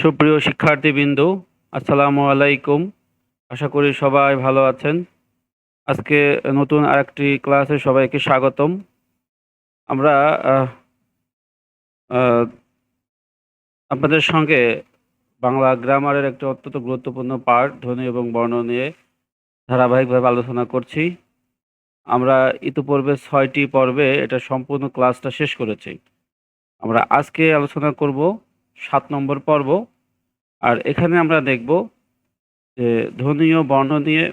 সুপ্রিয় শিক্ষার্থীবৃন্দ, আসসালামু আলাইকুম। আশা করি সবাই ভালো আছেন। আজকে নতুন আরেকটি ক্লাসে সবাইকে স্বাগতম। আমরা আপনাদের সঙ্গে বাংলা গ্রামারের একটা অত্যন্ত গুরুত্বপূর্ণ পার্ট ধ্বনি এবং বর্ণ নিয়ে ধারাবাহিকভাবে আলোচনা করছি। আমরা ইতিপূর্বে ৬টি পর্বে এটা সম্পূর্ণ ক্লাসটা শেষ করেছি। আমরা আজকে আলোচনা করব ৭ নম্বর পর্ব। আর এখানে আমরা দেখব যে ধ্বনি ও বর্ণ নিয়ে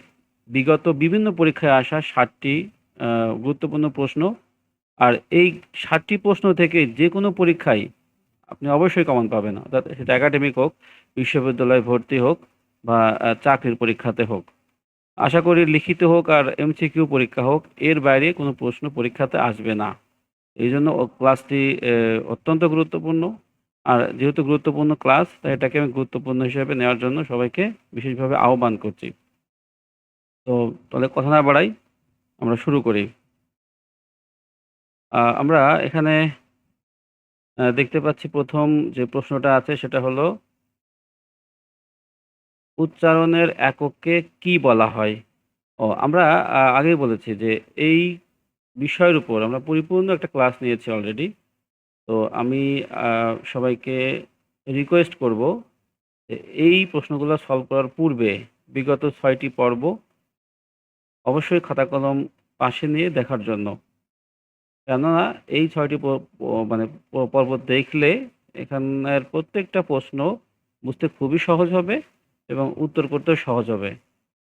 বিগত বিভিন্ন পরীক্ষায় আসা ৭টি গুরুত্বপূর্ণ প্রশ্ন। আর এই ৭টি প্রশ্ন থেকে যে কোনো পরীক্ষায় আপনি অবশ্যই কমন পাবেন, অর্থাৎ সেটা একাডেমিক হোক, বিশ্ববিদ্যালয়ে ভর্তি হোক বা চাকরির পরীক্ষাতে হোক। আশা করি লিখিত হোক আর এমসিকিউ পরীক্ষা হোক, এর বাইরে কোনো প্রশ্ন পরীক্ষাতে আসবে না। এই জন্য ক্লাসটি অত্যন্ত গুরুত্বপূর্ণ। আর যেহেতু গুরুত্বপূর্ণ ক্লাস, তাই এটাকে আমি গুরুত্বপূর্ণ হিসেবে নেওয়ার জন্য সবাইকে বিশেষভাবে আহ্বান করছি। তো তাহলে কথা না বাড়াই, আমরা শুরু করি। আমরা এখানে দেখতে পাচ্ছি প্রথম যে প্রশ্নটা আছে সেটা হলো, উচ্চারণের এককে কি বলা হয়? আমরা আগেই বলেছি যে এই বিষয়ের উপর আমরা পরিপূর্ণ একটা ক্লাস নিয়েছি অলরেডি। তো আমি সবাইকে রিকোয়েস্ট করব যে এই প্রশ্নগুলো সলভ করার পূর্বে বিগত ৬টি পর্ব অবশ্যই খাতা কলম পাশে নিয়ে দেখার জন্য। কেননা এই ৬টি মানে পর্ব দেখলে এখানের প্রত্যেকটা প্রশ্ন বুঝতে খুবই সহজ হবে এবং উত্তর করতেও সহজ হবে,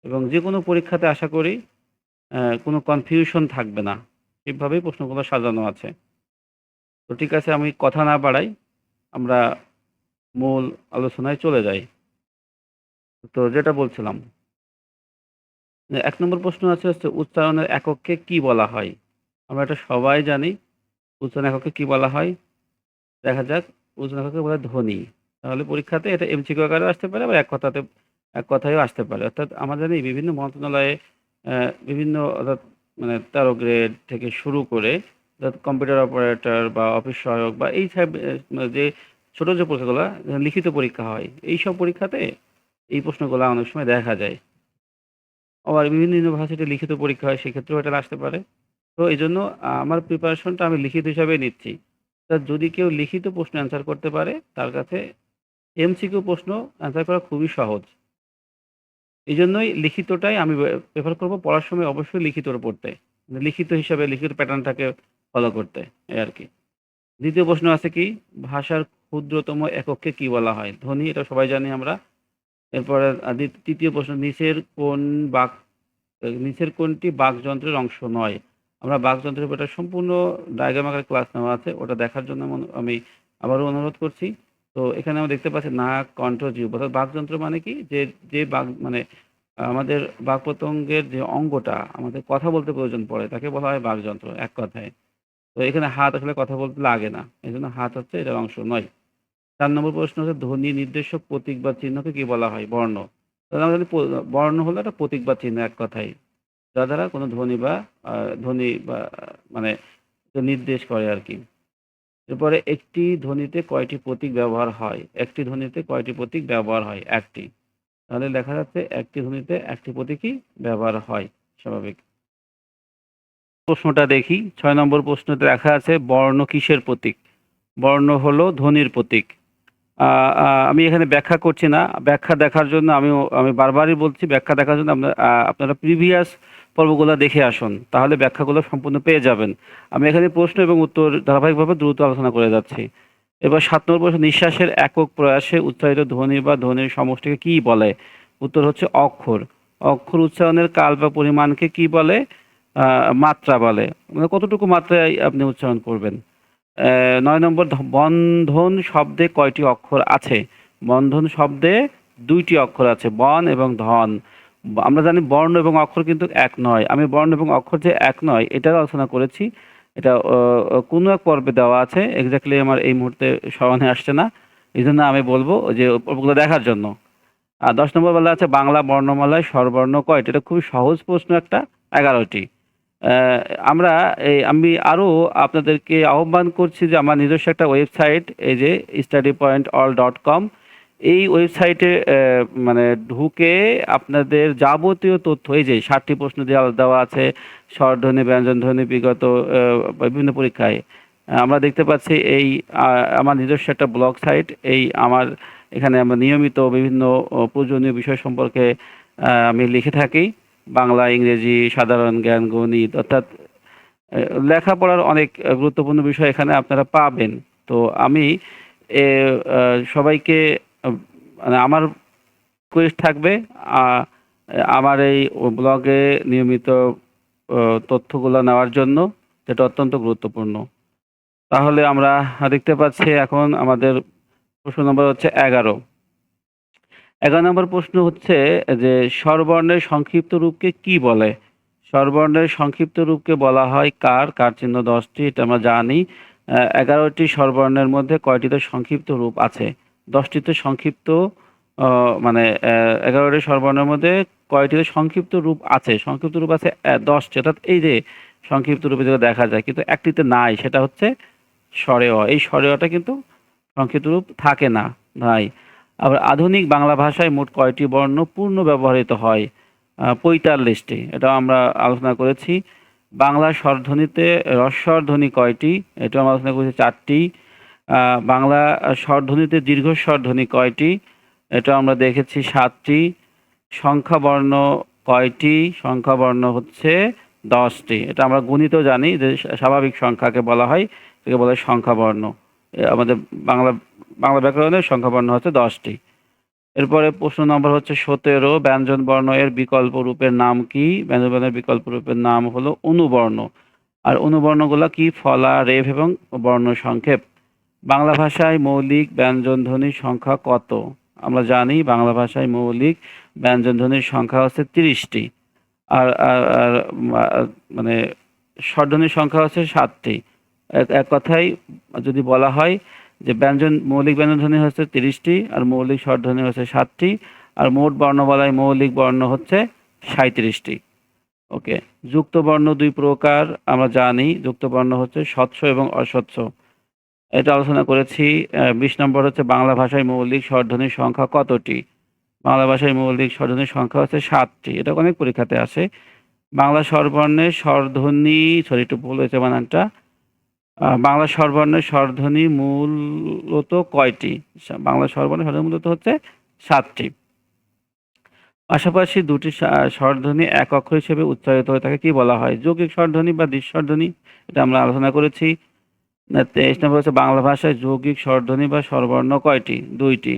এবং যে কোনো পরীক্ষাতে আশা করি কোনো কনফিউশন থাকবে না। ঠিকভাবেই প্রশ্নগুলো সাজানো আছে। তো ঠিক আছে, আমি কথা না বাড়াই, আমরা মূল আলোচনায় চলে যাই। তো যেটা বলছিলাম, ১ নম্বর প্রশ্ন হচ্ছে উচ্চারণের একককে কি বলা হয়? আমরা এটা সবাই জানি। উচ্চারণ এককে কি বলা হয়? দেখা যাক। উচ্চারণ এককে বলা হয় ধ্বনি। তাহলে পরীক্ষাতে এটা এমসিকিউ আকারেও আসতে পারে, আবার এক কথায়ও আসতে পারে। অর্থাৎ আমরা জানি বিভিন্ন মন্ত্রণালয়ে বিভিন্ন, অর্থাৎ মানে ১৩ গ্রেড থেকে শুরু করে, অর্থাৎ কম্পিউটার অপারেটর বা অফিস সহায়ক বা এই যে ছোট যে পরীক্ষাগুলো, লিখিত পরীক্ষা হয়, এইসব পরীক্ষাতে এই প্রশ্নগুলো অনেক সময় দেখা যায়। আবার বিভিন্ন ইউনিভার্সিটি লিখিত পরীক্ষা হয়, সেক্ষেত্রেও এটা আসতে পারে। তো এইজন্য আমার প্রিপারেশনটা আমি লিখিত হিসাবেই নিচ্ছি। তা যদি কেউ লিখিত প্রশ্ন অ্যান্সার করতে পারে, তার কাছে এমসিকিউ প্রশ্ন অ্যান্সার করা খুবই সহজ। এইজন্যই লিখিতটাই আমি প্রেফার করব, পড়ার সময় অবশ্যই লিখিতর পড়তে। মানে লিখিত হিসাবে লিখিত প্যাটার্নটাকে ফলো করতে, এই আরকি। দ্বিতীয় প্রশ্ন আছে কি? ভাষার ক্ষুদ্রতম একককে কি বলা হয়? ধ্বনি, এটা সবাই জানি আমরা। এরপরে তৃতীয় প্রশ্ন, নিচের কোনটি বাকযন্ত্রের অংশ নয়? আমরা বাকযন্ত্রের উপর একটা সম্পূর্ণ ডায়াগ্রাম আকারে ক্লাস নেওয়া আছে, ওটা দেখার জন্য আমি আবারও অনুরোধ করছি। তো এখানে আমরা দেখতে পাচ্ছি নাক, কণ্ঠ, জিহ্বা। অর্থাৎ বাকযন্ত্র মানে কি? যে বাক মানে আমাদের বাকপ্রত্যঙ্গের যে অঙ্গটা আমাদের কথা বলতে প্রয়োজন পড়ে, তাকে বলা হয় বাকযন্ত্র, এক কথায়। তো এখানে হাত আসলে কথা বলতে লাগে না, এজন্য হাত হচ্ছে এটার অংশ নয়। ৪ নম্বর প্রশ্ন হচ্ছে, ধ্বনি নির্দেশক প্রতীক বা চিহ্নকে কি বলা হয়? বর্ণ। তাহলে আমরা জানি বর্ণ হলো একটা প্রতীক বা চিহ্ন, এক কথায়, যা দ্বারা কোনো ধ্বনি বা মানে নির্দেশ করে আরকি। এরপরে একটি ধ্বনিতে কয়টি প্রতীক ব্যবহার হয়? একটি ধ্বনিতে কয়টি প্রতীক ব্যবহার হয়? ১ টি। তাহলে দেখা যাচ্ছে একটি ধ্বনিতে ১ টি প্রতীকই ব্যবহার হয়, স্বাভাবিক। প্রশ্নটা দেখি। ৬ নম্বর প্রশ্নতে লেখা আছে, বর্ণ কিসের প্রতীক? বর্ণ হলো ধ্বনির প্রতীক। আমি এখানে ব্যাখ্যা করছি না। ব্যাখ্যা দেখার জন্য আমি বারবারই বলছি, ব্যাখ্যা দেখার জন্য আপনারা প্রিভিয়াস পর্বগুলো দেখে আসুন। তাহলে ব্যাখ্যাগুলো সম্পূর্ণ পেয়ে যাবেন। আমি এখানে প্রশ্ন এবং উত্তর ধারাবাহিকভাবে দ্রুত আলোচনা করে যাচ্ছি। এবার ৭ নম্বর প্রশ্ন, নিঃশ্বাসের একক প্রয়াসে উচ্চারিত ধ্বনি বা ধ্বনির সমষ্টিকে কি বলে? উত্তর হচ্ছে অক্ষর। অক্ষর উচ্চারণের কাল বা পরিমাণকে কি বলে? মাত্রা বলে। মানে কতটুকু মাত্রায় আপনি উচ্চারণ করবেন। ৯ নম্বর, বন্ধন শব্দে কয়টি অক্ষর আছে? বন্ধন শব্দে ২টি অক্ষর আছে, বন এবং ধন। আমরা জানি বর্ণ এবং অক্ষর কিন্তু এক নয়। আমি বর্ণ এবং অক্ষর যে এক নয় এটাও আলোচনা করেছি। এটা কোনো এক পর্বে দেওয়া আছে। এক্সাক্টলি আমার এই মুহূর্তে স্মরণে আসছে না। এইজন্য আমি বলব যে পর্বগুলো দেখার জন্য। আর ১০ নম্বর বলা আছে, বাংলা বর্ণমালায় স্বরবর্ণ কয়টি? এটা খুবই সহজ প্রশ্ন একটা, ১১টি। আ আমরা আমি আরও আপনাদেরকে আহ্বান করছি যে আমার নিজস্ব একটা ওয়েবসাইট, এই যে studypointall.com, এই ওয়েবসাইটে মানে ঢুকে আপনাদের যাবতীয় তথ্য, এই যে 60টি প্রশ্ন দেওয়া আছে, স্বরধ্বনি, ব্যঞ্জনধ্বনি, বিগত বিভিন্ন পরীক্ষায় আমরা দেখতে পাচ্ছি। এই আমার নিজস্ব একটা ব্লগ সাইট, এই আমার এখানে আমরা নিয়মিত বিভিন্ন প্রয়োজনীয় বিষয় সম্পর্কে আমি লিখে থাকি। বাংলা, ইংরেজি, সাধারণ জ্ঞান, গণিত, অর্থাৎ লেখাপড়ার অনেক গুরুত্বপূর্ণ বিষয় এখানে আপনারা পাবেন। তো আমি সবাইকে মানে আমার রিকোয়েস্ট থাকবে আমার এই ব্লগে নিয়মিত তথ্যগুলো নেওয়ার জন্য, যেটা অত্যন্ত গুরুত্বপূর্ণ। তাহলে আমরা দেখতে পাচ্ছি এখন আমাদের প্রশ্ন নম্বর হচ্ছে 11। 11 নম্বর প্রশ্ন হচ্ছে যে স্বরবর্ণের সংক্ষিপ্ত রূপকে কি বলে? স্বরবর্ণের সংক্ষিপ্ত রূপকে বলা হয় কার। কার চিহ্ন 10টি, এটা আমরা জানি। 11টি স্বরবর্ণের মধ্যে কয়টিতে সংক্ষিপ্ত রূপ আছে? 10টিতে সংক্ষিপ্ত, মানে 11টি স্বরবর্ণের মধ্যে কয়টিতে সংক্ষিপ্ত রূপ আছে? সংক্ষিপ্ত রূপ আছে 10টি, অর্থাৎ এই যে সংক্ষিপ্ত রূপে যেটা দেখা যায়, কিন্তু একটিতে নাই, সেটা হচ্ছে স্বরে অ। এই স্বরে অটা কিন্তু সংক্ষিপ্ত রূপ থাকে না, নাই। আবার আধুনিক বাংলা ভাষায় মোট কয়টি বর্ণ পূর্ণ ব্যবহৃত হয়? 45টি, এটা আমরা আলোচনা করেছি। বাংলা স্বরধ্বনিতে হ্রস্বর ধ্বনি কয়টি? এটাও আমরা আলোচনা করেছি, 4টি। বাংলা স্বরধ্বনিতে দীর্ঘস্বর ধ্বনি কয়টি? এটা আমরা দেখেছি, 7টি। সংখ্যা বর্ণ কয়টি? সংখ্যা বর্ণ হচ্ছে 10টি। এটা আমরা গণিতেও জানি যে স্বাভাবিক সংখ্যাকে বলা হয়, এটাকে বলা হয় সংখ্যা বর্ণ। আমাদের বাংলা ব্যাকরণের সংখ্যা বর্ণ হচ্ছে 10টি। এরপরে প্রশ্ন নম্বর হচ্ছে 17, ব্যঞ্জন বর্ণ এর বিকল্প রূপের নাম কি? ব্যঞ্জন বর্ণের বিকল্প রূপের নাম হলো অনুবর্ণ। আর অনুবর্ণগুলো কি? ফলা, রেফ এবং বর্ণ সংক্ষেপ। বাংলা ভাষায় মৌলিক ব্যঞ্জন ধ্বনির সংখ্যা কত? আমরা জানি বাংলা ভাষায় মৌলিক ব্যঞ্জন ধ্বনির সংখ্যা হচ্ছে 30টি। আর আর মানে স্বরধ্বনির সংখ্যা হচ্ছে 7টি। এক কথায় যদি বলা হয় যে মৌলিক ব্যঞ্জন ধ্বনি হচ্ছে 30টি, আর মৌলিক স্বরধ্বনি হচ্ছে 7টি, আর মোট বর্ণমালায় মৌলিক বর্ণ হচ্ছে 37টি। ওকে। যুক্ত বর্ণ 2 প্রকার, আমরা জানি। যুক্ত বর্ণ হচ্ছে স্বচ্ছ এবং অস্বচ্ছ, এটা আলোচনা করেছি। 20 নম্বর হচ্ছে বাংলা ভাষায় মৌলিক স্বরধ্বনির সংখ্যা কতটি? বাংলা ভাষায় মৌলিক স্বরধ্বনির সংখ্যা হচ্ছে 7টি। এটা অনেক পরীক্ষাতে আসে। বাংলা স্বরবর্ণের স্বরধ্বনি, সরি একটু ভুল হয়েছে বানানটা। বাংলা স্বরবর্ণের স্বরধ্বনি মূলত কয়টি? বাংলা স্বরবর্ণের স্বরধ্বনি মূলত হচ্ছে 7টি। পাশাপাশি দুটি স্বরধ্বনি এক অক্ষর হিসেবে উচ্চারিত হয়ে থাকে কি বলা হয়? যৌগিক স্বরধ্বনি বা দ্বিস্বরধ্বনি, এটা আমরা আলোচনা করেছি। 23 নম্বর হচ্ছে বাংলা ভাষায় যৌগিক স্বরধ্বনি বা স্বরবর্ণ কয়টি? 2টি।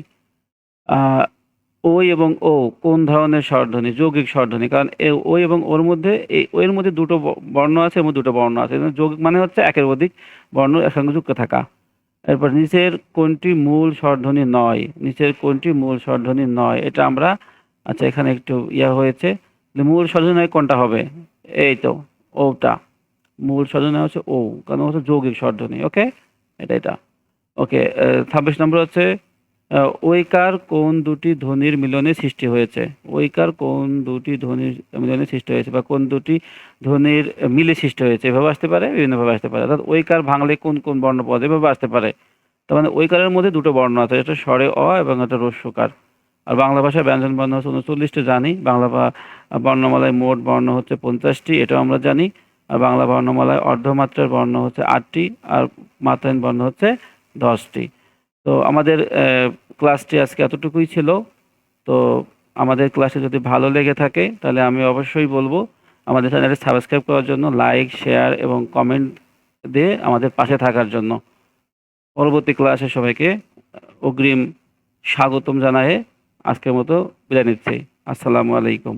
ও এবং ও কোন ধরনের স্বরধ্বনি? যৌগিক স্বরধ্বনি, কারণ ও এবং ওর মধ্যে, ও এর মধ্যে দুটো বর্ণ আছে এবং দুটো বর্ণ আছে। যৌগিক মানে হচ্ছে একের অধিক বর্ণ একসঙ্গে যুক্ত থাকা। এরপর নিচের কোনটি মূল স্বরধ্বনি নয়? নিচের কোনটি মূল স্বরধ্বনি নয়? এটা আমরা, আচ্ছা এখানে একটু হয়েছে, মূল স্বরধ্বনি নয় কোনটা হবে? এই তো ওটা মূল স্বরধ্বনি হচ্ছে ও, কারণ হচ্ছে যৌগিক স্বরধ্বনি। ওকে, এটা ওকে। 26 নম্বর হচ্ছে ঐকার কোন দুটি ধ্বনির মিলনে সৃষ্টি হয়েছে? ঐকার কোন দুটি ধ্বনির মিলনে সৃষ্টি হয়েছে, বা কোন দুটি ধ্বনির মিলে সৃষ্টি হয়েছে? এভাবে আসতে পারে, বিভিন্নভাবে আসতে পারে। অর্থাৎ ঐকার ভাঙলে কোন কোন বর্ণ পাওয়া যায়, এভাবে আসতে পারে। তার মানে ঐকারের মধ্যে দুটো বর্ণ আছে, এটা স্বরে অ এবং এটা রস্যকার। আর বাংলা ভাষায় ব্যঞ্জন বর্ণ হচ্ছে 39টি, জানি। বাংলা বর্ণমালায় মোট বর্ণ হচ্ছে 50টি, এটাও আমরা জানি। আর বাংলা বর্ণমালায় অর্ধমাত্রার বর্ণ হচ্ছে 8টি, আর মাত্রাহীন বর্ণ হচ্ছে 10টি। তো আমাদের ক্লাসটি আজকে এতটুকুই ছিল। তো আমাদের ক্লাসে যদি ভালো লেগে থাকে তাহলে আমি অবশ্যই বলবো আমাদের চ্যানেলটি সাবস্ক্রাইব করার জন্য, লাইক, শেয়ার এবং কমেন্ট দিয়ে আমাদের পাশে থাকার জন্য। পরবর্তী ক্লাসে সবাইকে অগ্রিম স্বাগতম জানায়ে আজকের মতো বিদায় নিচ্ছি। আসসালামু আলাইকুম।